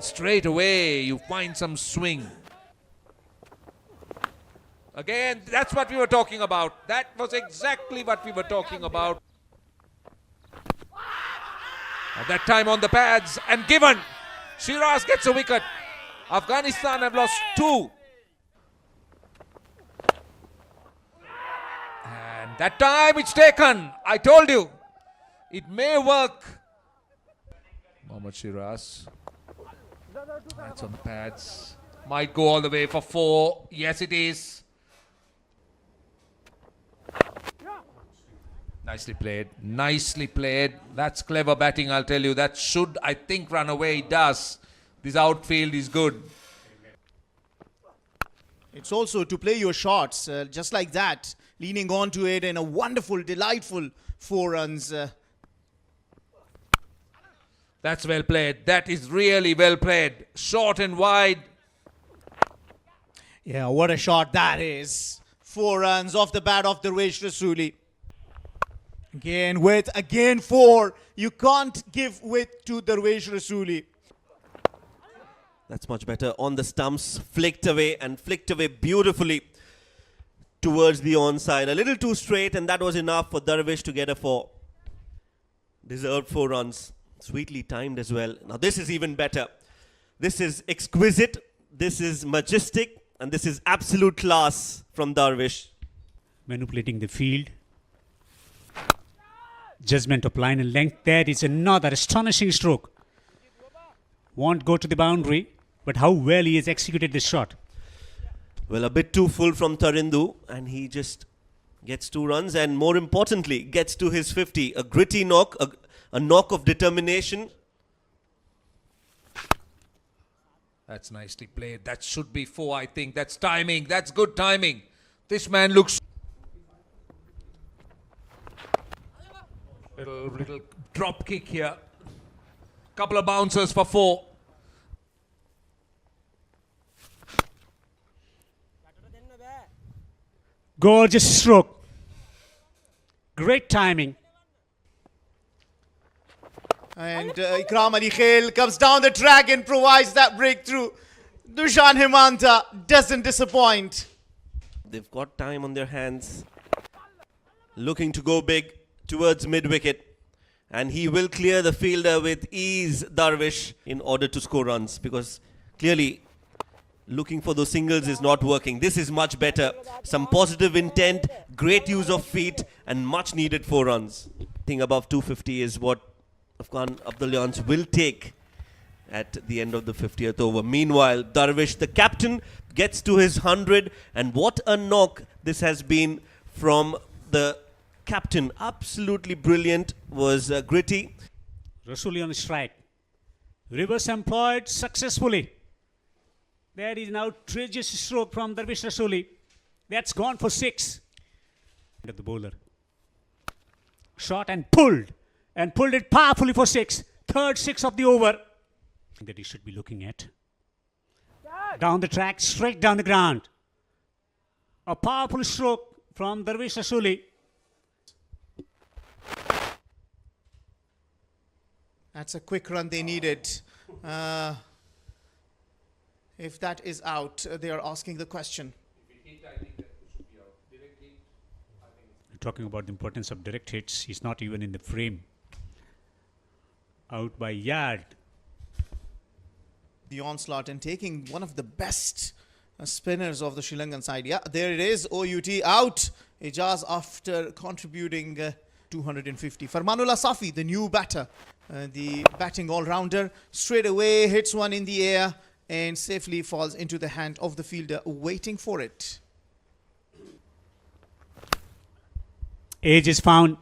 straight away you find some swing. Again, that's what we were talking about. That was exactly what we were talking about. At that time on the pads and given. Shiraz gets a wicket. Afghanistan have lost 2. And that time it's taken. I told you. It may work. Mohammad Shiraz. That's on the pads. Might go all the way for 4. Yes, it is. Nicely played. Nicely played. That's clever batting, I'll tell you. That should, I think, run away. It does. This outfield is good. It's also to play your shots just like that. Leaning onto it in a wonderful, delightful 4 runs. That's well played. That is really well played. Short and wide. Yeah, what a shot that is. 4 runs off the bat of Darvesh Rasuli. Again 4. You can't give width to Darvesh Rasuli. That's much better. On the stumps, flicked away beautifully towards the onside. A little too straight, and that was enough for Darvesh to get a 4. Deserved 4 runs. Sweetly timed as well. Now this is even better. This is exquisite. This is majestic. And this is absolute class from Darvesh. Manipulating the field. Judgment of line and length. There is another astonishing stroke. Won't go to the boundary, but how well he has executed this shot. Well, a bit too full from Tarindu, and he just gets 2 runs, and more importantly, gets to his 50. A gritty knock, a knock of determination. That's nicely played. That should be 4, I think. That's timing. That's good timing. This man looks... Little drop kick here. Couple of bouncers for 4. Gorgeous stroke. Great timing. And Ikram Ali Khail comes down the track and provides that breakthrough. Dushan Hemanta doesn't disappoint. They've got time on their hands. Looking to go big towards mid-wicket. And he will clear the fielder with ease, Darvesh, in order to score runs. Because clearly, looking for those singles is not working. This is much better. Some positive intent, great use of feet, and much needed 4 runs. I think above 250 is what Afghan Abdullans will take at the end of the 50th over. Meanwhile, Darvesh, the captain, gets to his 100. And what a knock this has been from the captain. Absolutely brilliant. Was gritty. Rasuli on strike. Reverse employed successfully. There is an outrageous stroke from Darvesh Rasuli. That's gone for 6. At the bowler. Shot and pulled. And pulled it powerfully for 6. Third 6 of the over. That he should be looking at. Down the track, straight down the ground. A powerful stroke from Darvesh Rasuli. That's a quick run they needed. If that is out, they are asking the question. Talking about the importance of direct hits, he's not even in the frame. Out by yard. The onslaught and taking one of the best spinners of the Sri Lankan side. Yeah, there it is. OUT out. Ijaz after contributing 250. Farmanullah Safi, the new batter, the batting all-rounder, straight away hits one in the air and safely falls into the hand of the fielder waiting for it. Age is found.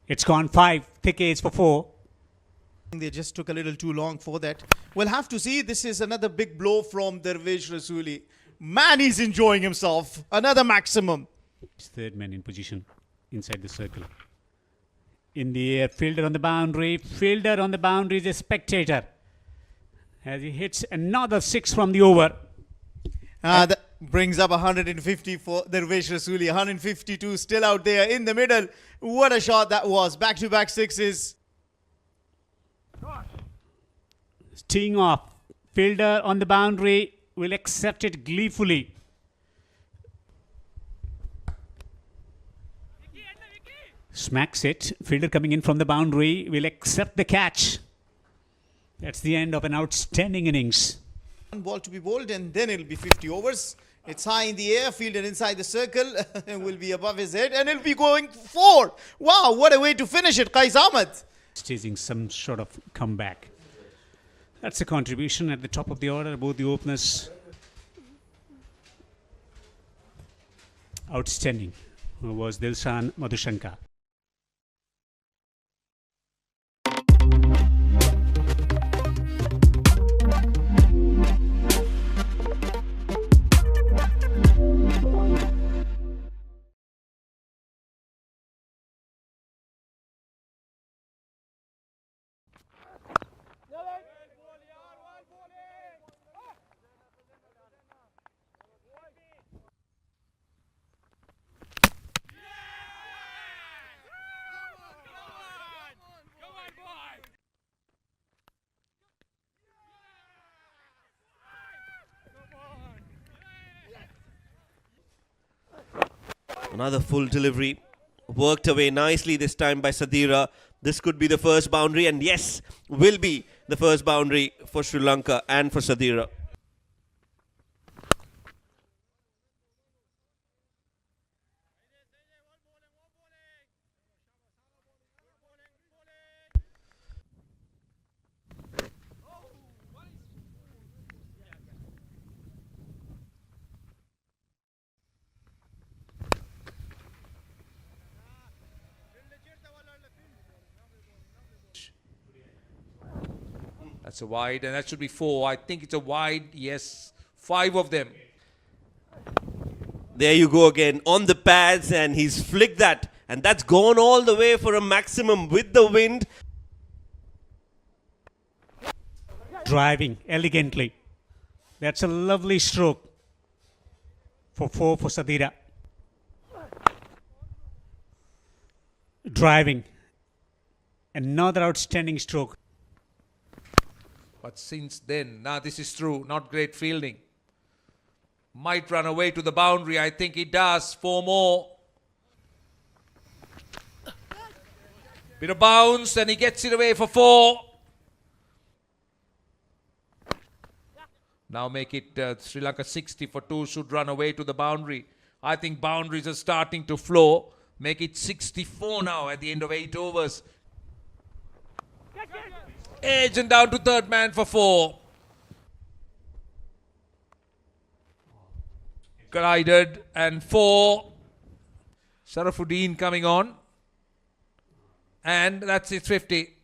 It's gone 5. Thick age for 4. They just took a little too long for that. We'll have to see. This is another big blow from Darvesh Rasuli. Man, he's enjoying himself. Another maximum. It's third man in position inside the circle. In the air, fielder on the boundary. Fielder on the boundary is a spectator. As he hits another 6 from the over. That brings up 150 for Darvesh Rasuli. 152 still out there in the middle. What a shot that was. Back-to-back 6s. Teeing off Fielder on the boundary will accept it gleefully. Smacks it. Fielder coming in from the boundary will accept the catch. That's the end of an outstanding innings. One ball to be bowled and then it'll be 50 overs. It's high in the air, fielder inside the circle, will be above his head and it'll be going 4. Wow, what a way to finish it, Qais Ahmed. Chasing some sort of comeback. That's a contribution at the top of the order, both the openers. Outstanding was Dilshan Madhushankar. Another full delivery. Worked away nicely this time by Sadira. This could be the first boundary, and yes, will be the first boundary for Sri Lanka and for Sadira. That's a wide, and that should be 4. I think it's a wide, yes. 5 of them. There you go again on the pads, and he's flicked that, and that's gone all the way for a maximum with the wind. Driving elegantly. That's a lovely stroke for 4 for Sadira. Driving. Another outstanding stroke. But since then, now this is true, not great fielding. Might run away to the boundary. I think he does. 4 more. Bit of bounce, and he gets it away for 4. Now make it Sri Lanka 60 for 2. Should run away to the boundary. I think boundaries are starting to flow. Make it 64 now at the end of 8 overs. Edge and down to third man for 4. Glided and 4. Sharafuddin coming on. And that's it, 50.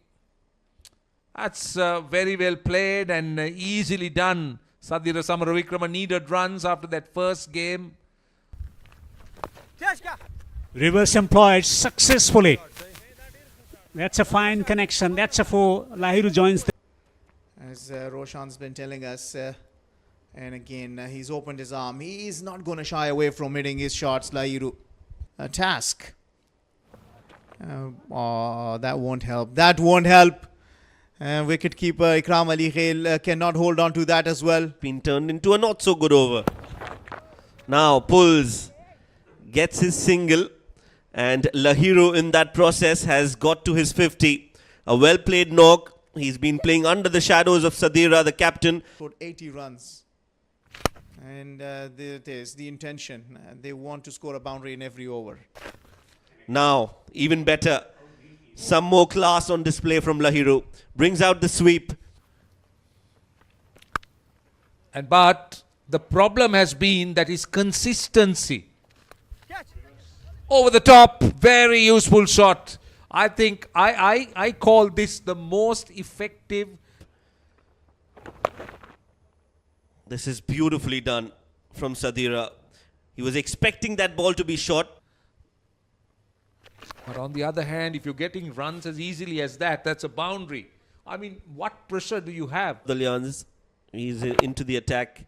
That's very well played and easily done. Sadira Samaravikrama needed runs after that first game. Reverse employed successfully. That's a fine connection. That's a 4. Lahiru joins the... As Roshan's been telling us, and again, he's opened his arm. He is not going to shy away from hitting his shots, Lahiru. Task. Oh, that won't help. That won't help. Wicketkeeper Ikram Ali Khail cannot hold on to that as well. Been turned into a not so good over. Now pulls, gets his single, and Lahiru in that process has got to his 50. A well played knock. He's been playing under the shadows of Sadira, the captain. Scored 80 runs. And it is the intention. They want to score a boundary in every over. Now, even better. Some more class on display from Lahiru. Brings out the sweep. But the problem has been that his consistency. Over the top, very useful shot. I think I call this the most effective. This is beautifully done from Sadira. He was expecting that ball to be short. But on the other hand, if you're getting runs as easily as that, that's a boundary. I mean, what pressure do you have? The Lions, he's into the attack.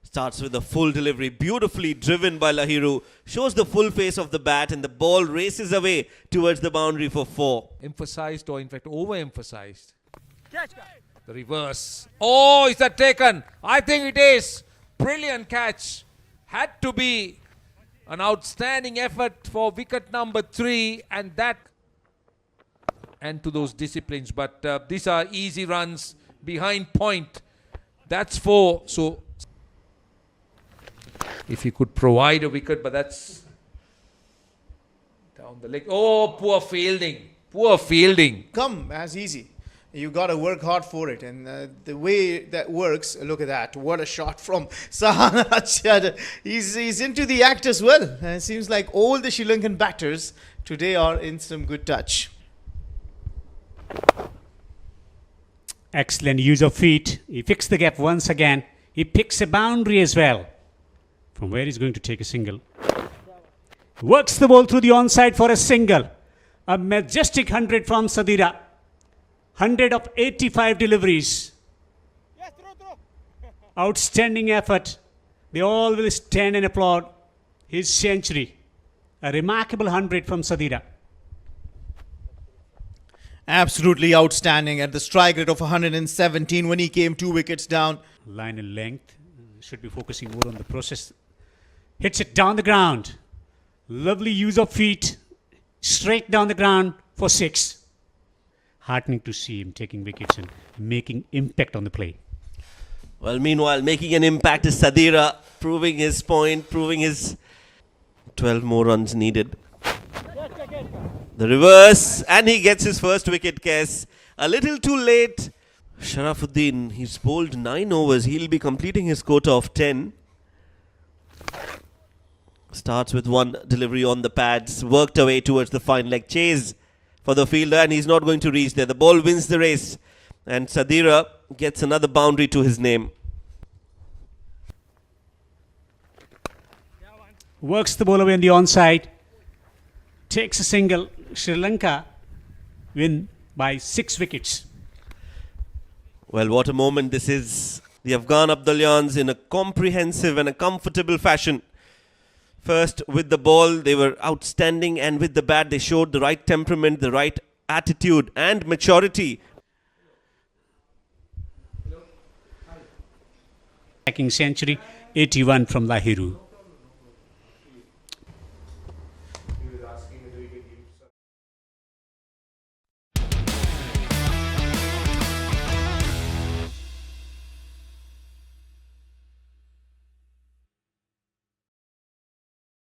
Starts with a full delivery, beautifully driven by Lahiru. Shows the full face of the bat, and the ball races away towards the boundary for 4. Emphasized, or in fact overemphasized. The reverse. Oh, is that taken? I think it is. Brilliant catch. Had to be an outstanding effort for wicket number 3, and that and to those disciplines. But these are easy runs behind point. That's 4. So if he could provide a wicket, but that's down the leg. Oh, poor fielding. Poor fielding. Come as easy. You got to work hard for it, and the way that works, look at that. What a shot from Sahanaraj. He's into the act as well. And it seems like all the Sri Lankan batters today are in some good touch. Excellent use of feet. He fixed the gap once again. He picks a boundary as well, from where he's going to take a single. Works the ball through the onside for a single. A majestic 100 from Sadira. 100 of 85 deliveries. Outstanding effort. They all will stand and applaud his century. A remarkable 100 from Sadira. Absolutely outstanding at the strike rate of 117 when he came 2 wickets down. Line and length. Should be focusing more on the process. Hits it down the ground. Lovely use of feet. Straight down the ground for 6. Heartening to see him taking wickets and making impact on the play. Well, meanwhile, making an impact is Sadira, proving his point, proving his 12 more runs needed. The reverse, and he gets his first wicket, Kes. A little too late. Sharafuddin, he's bowled 9 overs. He'll be completing his quota of 10. Starts with 1 delivery on the pads, worked away towards the fine leg chase for the fielder, and he's not going to reach there. The ball wins the race, and Sadira gets another boundary to his name. Works the ball away on the onside. Takes a single. Sri Lanka win by 6 wickets. Well, what a moment this is. The Afghan Abdullans in a comprehensive and a comfortable fashion. First, with the ball, they were outstanding, and with the bat, they showed the right temperament, the right attitude and maturity. Attacking century, 81 from Lahiru.